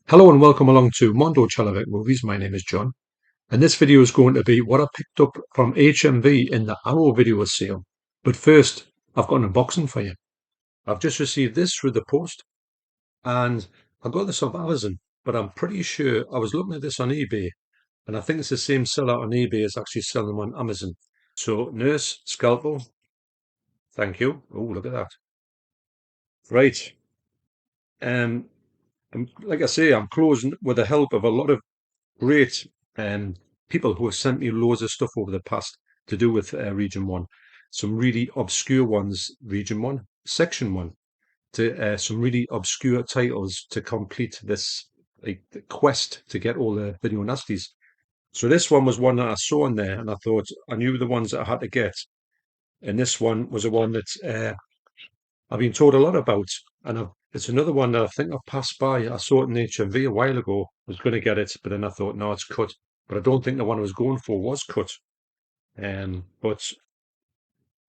Hello and welcome along to Mondo Chelloveck Movies. My name is John, and this video is going to be what I picked up from HMV in the Arrow video sale. But first, I've got an unboxing for you. I've just received this through the post, and I got this off Amazon, but I'm pretty sure I was looking at this on eBay, and I think it's the same seller on eBay as actually selling them on Amazon. So, nurse, scalpel, thank you. Oh, look at that. Right. Um, and like I say, I'm closing with the help of a lot of great people who have sent me loads of stuff over the past to do with Region 1. Some really obscure ones, Region 1, Section 1, to some really obscure titles to complete this like the quest to get all the video nasties. So this one was one that I saw in there and I thought I knew the ones that I had to get. And this one was a one that I've been told a lot about. And it's another one that I think I've passed by. I saw it in HMV a while ago. I was going to get it, but then I thought, no, it's cut. But I don't think the one I was going for was cut. But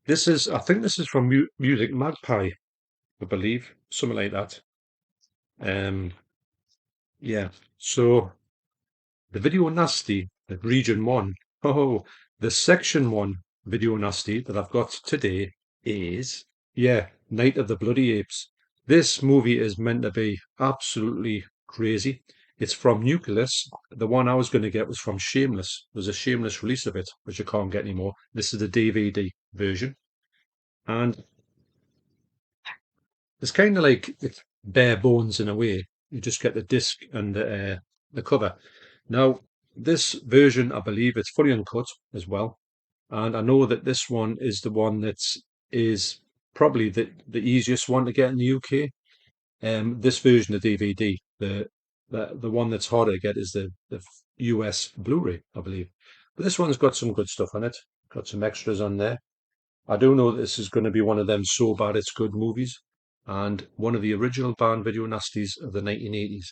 I think this is from Music Magpie, I believe, something like that. Um, yeah. So the Video Nasty at Region 1, oh, the Section 1 Video Nasty that I've got today is, yeah, Night of the Bloody Apes. This movie is meant to be absolutely crazy. It's from Nucleus. The one I was going to get was from Shameless. There's a Shameless release of it, which I can't get anymore. This is the DVD version. And it's kind of like it's bare bones in a way. You just get the disc and the cover. Now, this version, I believe, it's fully uncut as well. And I know that this one is the one that is probably the easiest one to get in the UK. This version of DVD, the one that's harder to get is the US Blu-ray, I believe. But this one's got some good stuff on it. Got some extras on there. I do know that this is going to be one of them so bad it's good movies, and one of the original band video nasties of the 1980s.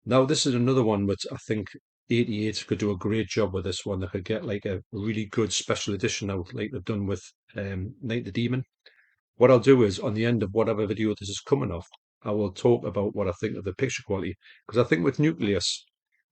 Now, this is another one which I think 88 could do a great job with this one. They could get like a really good special edition out, like they've done with Night the Demon. What I'll do is, on the end of whatever video this is coming off, I will talk about what I think of the picture quality. Because I think with Nucleus,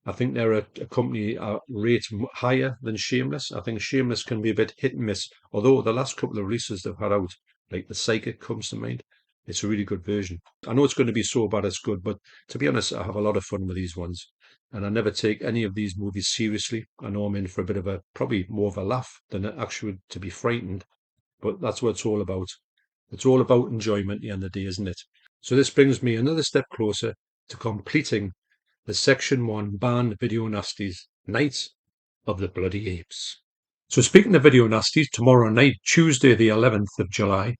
I think they're a company rate higher than Shameless. I think Shameless can be a bit hit and miss. Although the last couple of releases they've had out, like The Psychic comes to mind, it's a really good version. I know it's going to be so bad it's good, but to be honest, I have a lot of fun with these ones. And I never take any of these movies seriously. I know I'm in for a bit of probably more of a laugh than actually to be frightened. But that's what it's all about. It's all about enjoyment at the end of the day, isn't it? So this brings me another step closer to completing the Section 1 banned video nasties, Night of the Bloody Apes. So speaking of video nasties, tomorrow night, Tuesday the 11th of July,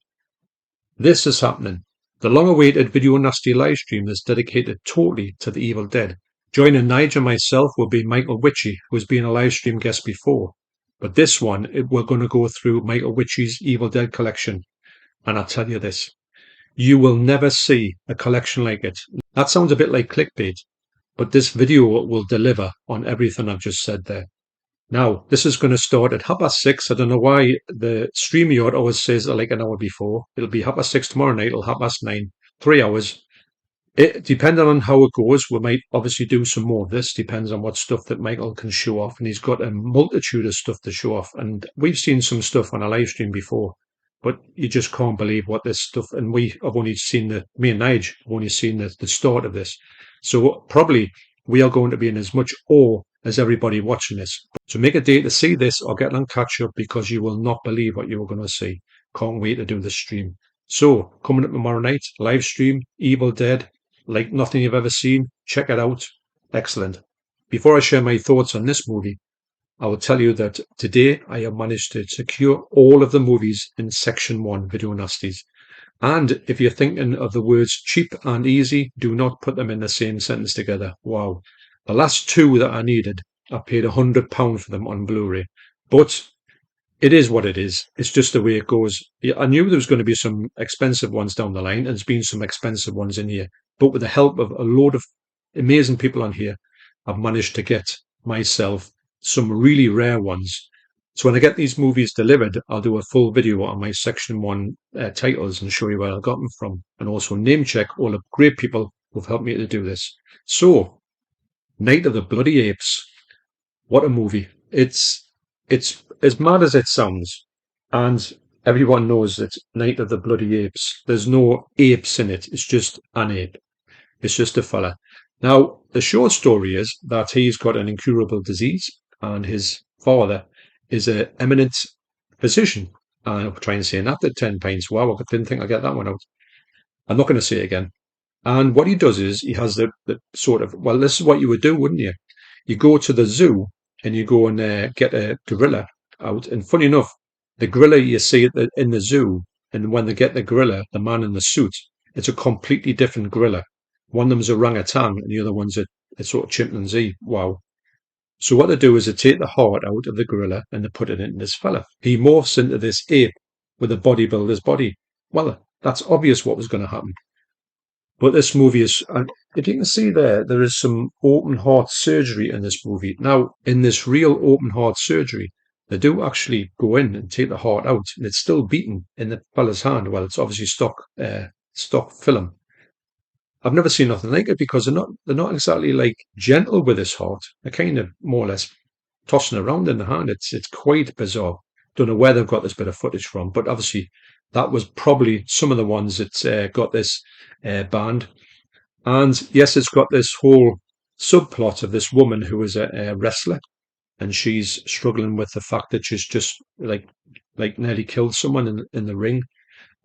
this is happening. The long-awaited video nasty live stream is dedicated totally to the Evil Dead. Joining Nigel and myself will be Michael Witchy, who has been a live stream guest before. But this one, we're going to go through Michael Witchy's Evil Dead collection. And I'll tell you this, you will never see a collection like it. That sounds a bit like clickbait, but this video will deliver on everything I've just said there. Now, this is going to start at 6:30. I don't know why the StreamYard always says like an hour before. It'll be 6:30 tomorrow night till 9:30, 3 hours. Depending on how it goes, we might obviously do some more of this. Depends on what stuff that Michael can show off. And he's got a multitude of stuff to show off. And we've seen some stuff on a live stream before, but you just can't believe what this stuff. And I've only seen me and Nige have only seen the start of this. So probably we are going to be in as much awe as everybody watching this. So make a day to see this or get on catch up because you will not believe what you're going to see. Can't wait to do the stream. So coming up tomorrow night, live stream, Evil Dead, like nothing you've ever seen. Check it out. Excellent. Before I share my thoughts on this movie, I will tell you that today I have managed to secure all of the movies in Section 1 Video Nasties. And if you're thinking of the words cheap and easy, do not put them in the same sentence together. Wow. The last two that I needed, I paid £100 for them on Blu-ray. But it is what it is. It's just the way it goes. I knew there was going to be some expensive ones down the line, and there's been some expensive ones in here. But with the help of a load of amazing people on here, I've managed to get myself some really rare ones. So when I get these movies delivered, I'll do a full video on my Section 1 titles and show you where I got them from, and also name check all the great people who've helped me to do this. So Night of the Bloody Apes. What a movie. It's as mad as it sounds. And everyone knows it's Night of the Bloody Apes. There's no apes in it. It's just an ape. It's just a fella. Now, the short story is that he's got an incurable disease and his father is an eminent physician. I'm trying to say that at 10 pints. Wow, I didn't think I'd get that one out. I'm not going to say it again. And what he does is he has the sort of, well, this is what you would do, wouldn't you? You go to the zoo and you go and get a gorilla out. And funny enough, the gorilla you see in the zoo, and when they get the gorilla, the man in the suit, it's a completely different gorilla. One of them's orangutan and the other one's a sort of chimpanzee. Wow. So what they do is they take the heart out of the gorilla and they put it into this fella. He morphs into this ape with a bodybuilder's body. Well, that's obvious what was going to happen. But this movie is, if you can see there is some open heart surgery in this movie. Now, in this real open heart surgery, they do actually go in and take the heart out, and it's still beating in the fella's hand. Well, it's obviously stock film. I've never seen nothing like it because they're not exactly like gentle with this heart. They're kind of more or less tossing around in the hand. It's quite bizarre. Don't know where they've got this bit of footage from, but obviously that was probably some of the ones that got this banned. And yes, it's got this whole subplot of this woman who is a wrestler, and she's struggling with the fact that she's just like nearly killed someone in the ring,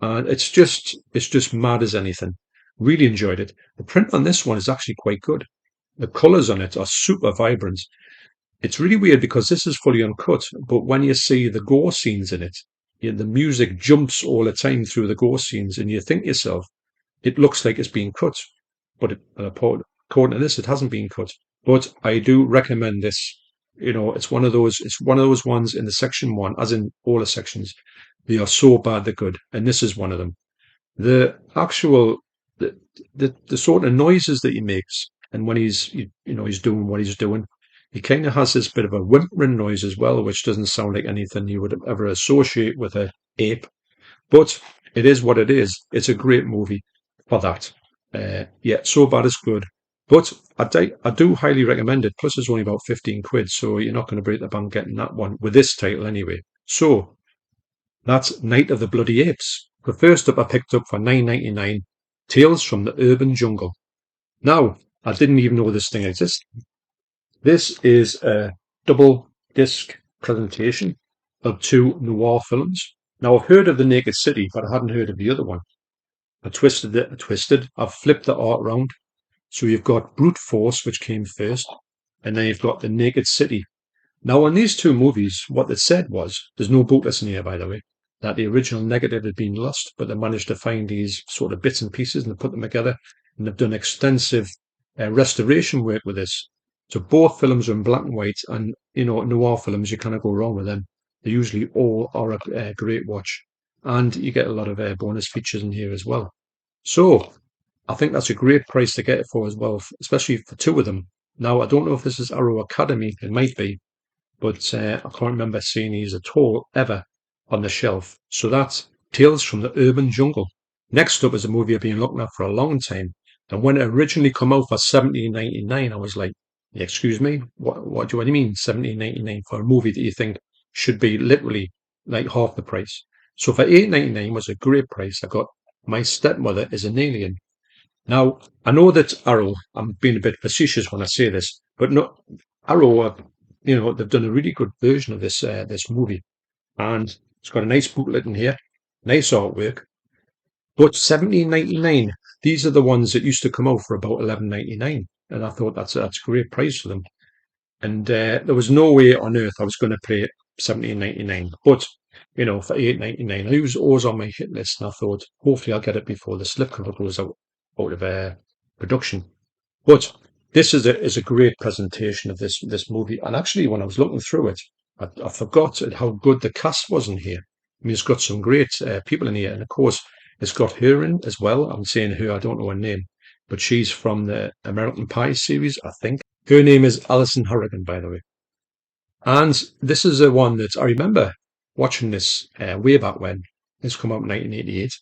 and it's just mad as anything. Really enjoyed it. The print on this one is actually quite good. The colours on it are super vibrant. It's really weird because this is fully uncut, but when you see the gore scenes in it, the music jumps all the time through the gore scenes, and you think to yourself, it looks like it's being cut. But according to this, it hasn't been cut. But I do recommend this. It's one of those ones in the section one, as in all the sections. They are so bad they're good, and this is one of them. The actual the sort of noises that he makes, and when he's doing what he's doing, he kind of has this bit of a whimpering noise as well, which doesn't sound like anything you would ever associate with a ape. But it is what it is. It's a great movie for that. Yeah, so bad it's good. But I do highly recommend it. Plus, it's only about 15 quid, so you're not going to break the bank getting that one with this title anyway. So that's Night of the Bloody Apes. The first up I picked up for 9.99, Tales from the Urban Jungle. Now, I didn't even know this thing existed. This is a double disc presentation of two noir films. Now, I've heard of The Naked City, but I hadn't heard of the other one. I've flipped the art around. So you've got Brute Force, which came first, and then you've got The Naked City. Now, on these two movies, what they said was, there's no bootless in here, by the way, that the original negative had been lost, but they managed to find these sort of bits and pieces and they put them together, and they've done extensive restoration work with this. So both films are in black and white, and noir films, you cannot go wrong with them. They usually all are a great watch, and you get a lot of bonus features in here as well. So I think that's a great price to get it for as well, especially for two of them. Now, I don't know if this is Arrow Academy, it might be, but I can't remember seeing these at all ever on the shelf. So that's Tales from the Urban Jungle. Next up is a movie I've been looking at for a long time. And when it originally came out for 17.99, I was like, excuse me, what do you mean 17.99 for a movie that you think should be literally like half the price? So for 8.99 was a great price. I got My Stepmother is an Alien. Now, I know that Arrow, I'm being a bit facetious when I say this, but no, Arrow, they've done a really good version of this movie, and it's got a nice booklet in here, nice artwork. But 17.99, these are the ones that used to come out for about 11.99, and I thought that's a great price for them. And there was no way on earth I was going to pay 17.99, but for 8.99, I was always on my hit list, and I thought hopefully I'll get it before the slipcover goes out of production. But this is a great presentation of this movie. And actually, when I was looking through it, I forgot how good the cast was in here. I mean, it's got some great people in here, and of course, it's got her in as well. I'm saying her, I don't know her name, but she's from the American Pie series, I think. Her name is Alison Harrigan, by the way. And this is the one that I remember watching this way back when. This come out in 1988.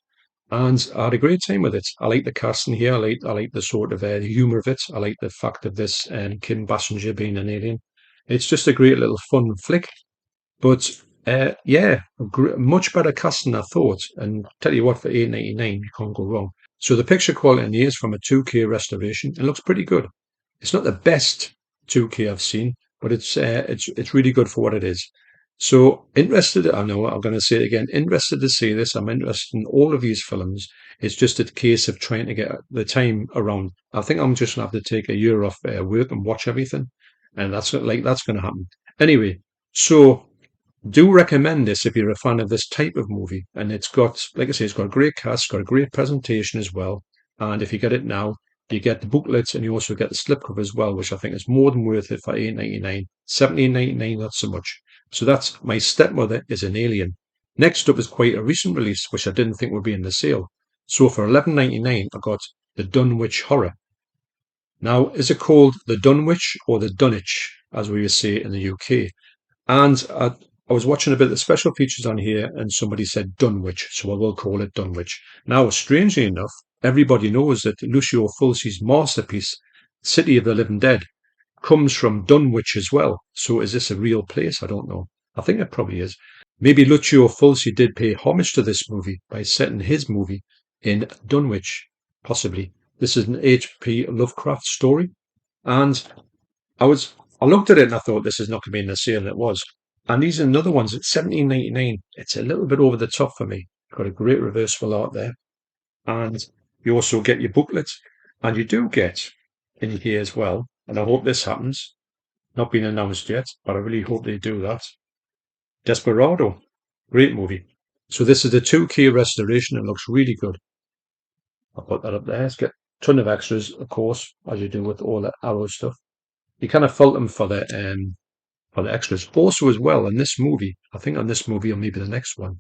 and I had a great time with it. I like the casting here. I like the sort of the humour of it. I like the fact of this Kim Basinger being an alien. It's just a great little fun flick. But yeah, much better cast than I thought. And tell you what, for 8.99, you can't go wrong. So the picture quality in here is from a 2K restoration. It looks pretty good. It's not the best 2K I've seen, but it's really good for what it is. So interested, I know I'm going to say it again, interested to see this. I'm interested in all of these films. It's just a case of trying to get the time around. I think I'm just going to have to take a year off work and watch everything, and that's going to happen. Anyway, so do recommend this if you're a fan of this type of movie. And it's got, like I say, it's got a great cast, got a great presentation as well. And if you get it now, you get the booklets and you also get the slipcover as well, which I think is more than worth it for 8.99. 17.99, not so much. So that's My Stepmother is an Alien. Next up is quite a recent release, which I didn't think would be in the sale. So for 11.99, I got the Dunwich Horror. Now, is it called the Dunwich or the Dunwich, as we would say in the UK? And I was watching a bit of the special features on here, and somebody said Dunwich, so I will call it Dunwich. Now, strangely enough, everybody knows that Lucio Fulci's masterpiece, City of the Living Dead, comes from Dunwich as well. So is this a real place? I don't know. I think it probably is. Maybe Lucio Fulci did pay homage to this movie by setting his movie in Dunwich, possibly. This is an H.P. Lovecraft story, and I was I looked at it and I thought this is not going to be in the sale, and it was. And these are another ones at 17.99. It's a little bit over the top for me. Got a great reversible art there, and you also get your booklet, and you do get in here as well. And I hope this happens. Not been announced yet, but I really hope they do that. Desperado, great movie. So this is the 2K restoration. It looks really good. I'll put that up there. It's got a ton of extras, of course, as you do with all the Arrow stuff. You kind of felt them for the extras. Also, as well, in this movie, I think on this movie or maybe the next one,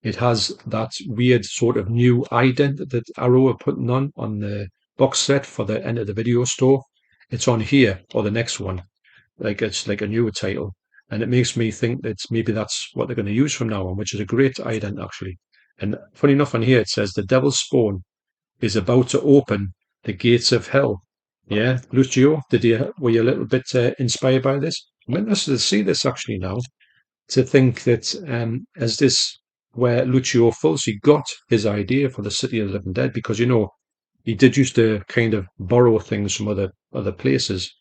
it has that weird sort of new ident that Arrow are putting on the box set for the end of the video store. It's on here or the next one, like it's like a newer title, and it makes me think that maybe that's what they're going to use from now on, which is a great ident actually. And funny enough, on here it says the Devil's Spawn is about to open the gates of hell. Yeah, Lucio, were you a little bit inspired by this? I'm interested to see this actually now. To think that as this where Lucio Fulci got his idea for the City of the Living Dead, because he did used to kind of borrow things from other places.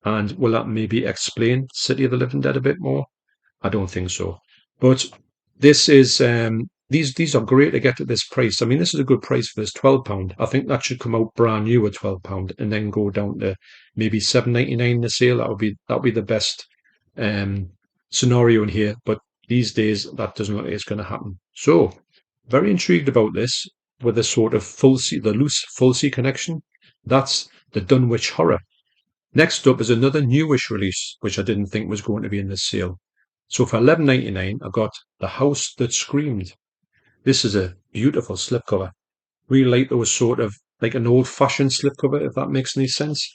And will that maybe explain City of the Living Dead a bit more? I don't think so. But this is these are great to get at this price. I mean, this is a good price for this £12. I think that should come out brand new at £12 and then go down to maybe £7.99 in the sale. That would be the best scenario in here. But these days that doesn't look like it's going to happen. So very intrigued about this with the sort of the loose Fulci connection. That's the Dunwich Horror. Next up is another newish release, which I didn't think was going to be in this sale. So for 11.99, I got The House That Screamed. This is a beautiful slipcover. Really like those sort of like an old-fashioned slipcover, if that makes any sense.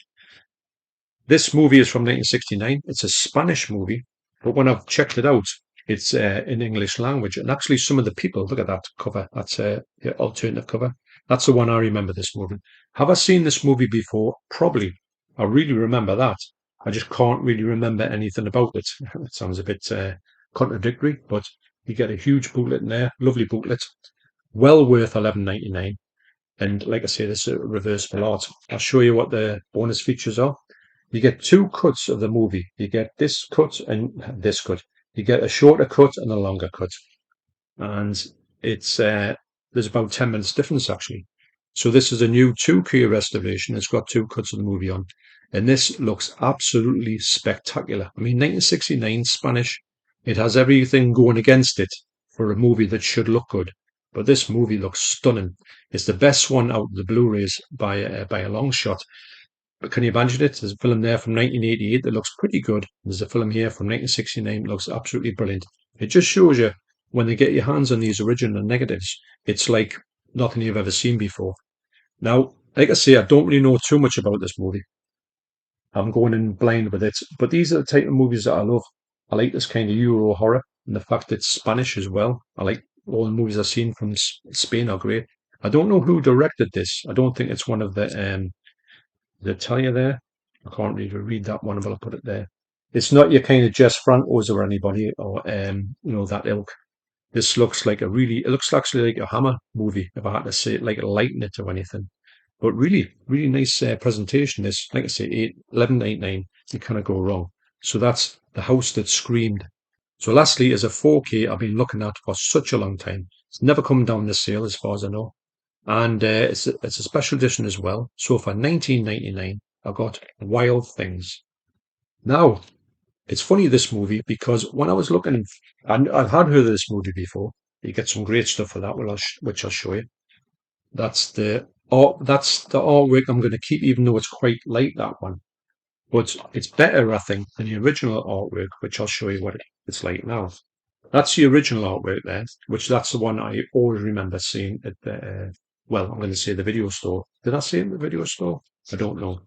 This movie is from 1969. It's a Spanish movie, but when I've checked it out, it's in English language. And actually, some of the people, look at that cover. That's a alternative cover. That's the one I remember this movie. Have I seen this movie before? Probably. I really remember that. I just can't really remember anything about it. It sounds a bit contradictory, but you get a huge booklet in there, lovely booklet, well worth 11.99. And like I say, this is a reversible art. I'll show you what the bonus features are. You get two cuts of the movie. You get this cut and this cut. You get a shorter cut and a longer cut, and it's there's about 10 minutes difference actually. So this is a new 2K restoration. It's got two cuts of the movie on. And this looks absolutely spectacular. I mean, 1969 Spanish, it has everything going against it for a movie that should look good. But this movie looks stunning. It's the best one out of the Blu-rays by a long shot. But can you imagine it? There's a film there from 1988 that looks pretty good. There's a film here from 1969 that looks absolutely brilliant. It just shows you when they get your hands on these original negatives, it's like nothing you've ever seen before. Now, like I say, I don't really know too much about this movie. I'm going in blind with it, but these are the type of movies that I love. I like this kind of Euro horror and the fact it's Spanish as well. I like all the movies I've seen from Spain are great. I don't know who directed this. I don't think it's one of the tell you there. I can't really read that one, but I'll put it there. It's not your kind of Jess Franco's or anybody or that ilk. This looks like it looks actually like a Hammer movie, if I had to say it, like a lighten it or anything. But really, really nice presentation. This, like I say, 11.99. You cannot go wrong. So that's The House That Screamed. So lastly is a 4K I've been looking at for such a long time. It's never come down the sale as far as I know. And it's a special edition as well. So for 19.99, I got Wild Things. Now, it's funny, this movie, because when I was looking, and I've had heard of this movie before. You get some great stuff for that, which I'll show you. That's the artwork I'm going to keep, even though it's quite light, that one. But it's better, I think, than the original artwork, which I'll show you what it's like now. That's the original artwork there, which that's the one I always remember seeing at well, I'm going to say the video store. Did I see it in the video store? I don't know.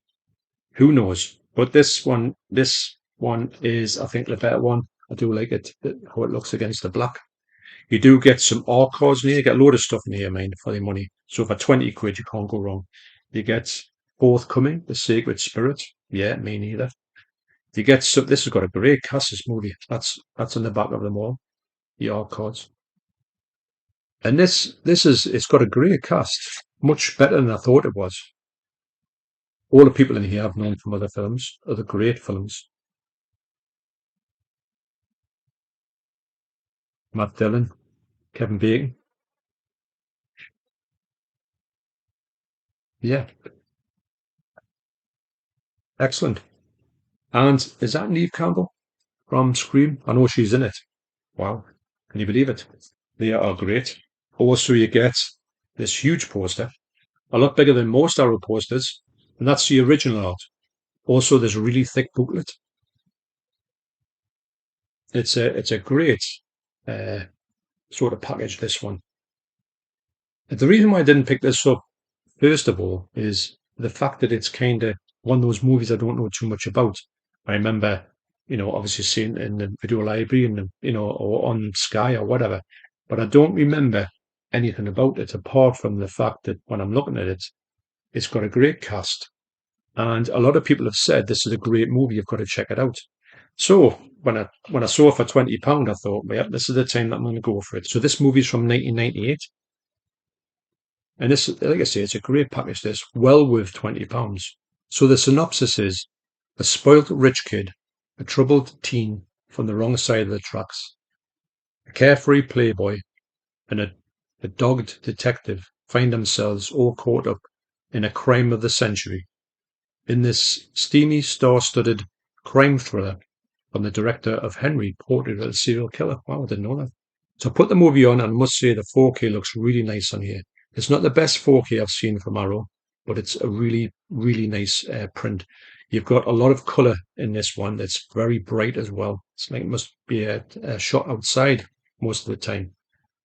Who knows? But this one is, I think, the better one. I do like it, how it looks against the black. You do get some art cards in here. You get a load of stuff in here, man, for your money. So for 20 quid, you can't go wrong. You get Forthcoming, The Sacred Spirit. Yeah, me neither. You get some, this has got a great cast, this movie. That's on the back of them all, the art cards. And it's got a great cast. Much better than I thought it was. All the people in here I've known from other films, other great films. Matt Dillon, Kevin Bacon. Yeah, excellent. And is that Neve Campbell from Scream? I know she's in it. Wow. Can you believe it? They are great. Also, you get this huge poster, a lot bigger than most Arrow posters, and that's the original art. Also, there's a really thick booklet. It's a great uh, sort of package, this one. The reason why I didn't pick this up, first of all, is the fact that it's kind of one of those movies I don't know too much about. I remember, obviously seeing it in the video library and, or on Sky or whatever, but I don't remember anything about it apart from the fact that when I'm looking at it, it's got a great cast. And a lot of people have said this is a great movie, you've got to check it out. So when I saw it for £20, I thought, well, yeah, this is the time that I'm going to go for it. So this movie's from 1998. And this, like I say, it's a great package. This well worth £20. So the synopsis is: a spoilt rich kid, a troubled teen from the wrong side of the tracks, a carefree playboy, and a dogged detective find themselves all caught up in a crime of the century. In this steamy, star-studded crime thriller from the director of Henry, Portrait of a Serial Killer. Wow, I didn't know that. So I put the movie on, and I must say the 4K looks really nice on here. It's not the best 4K I've seen from Arrow, but it's a really, really nice print. You've got a lot of colour in this one that's very bright as well. It's like it must be a shot outside most of the time.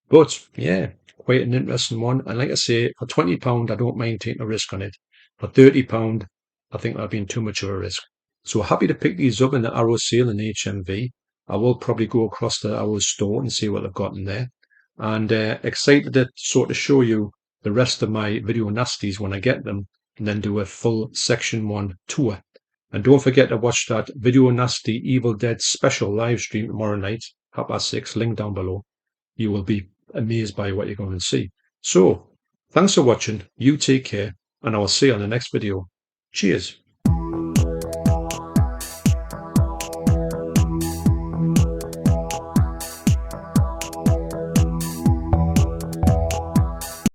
But yeah, quite an interesting one. And like I say, for £20, I don't mind taking a risk on it. For £30, I think that'd been too much of a risk. So happy to pick these up in the Arrow sale in HMV. I will probably go across the Arrow store and see what they've got in there. And excited to sort of show you the rest of my video nasties when I get them, and then do a full Section 1 tour. And don't forget to watch that Video Nasty Evil Dead special live stream tomorrow night, 6:30, link down below. You will be amazed by what you're going to see. So, thanks for watching. You take care, and I will see you on the next video. Cheers.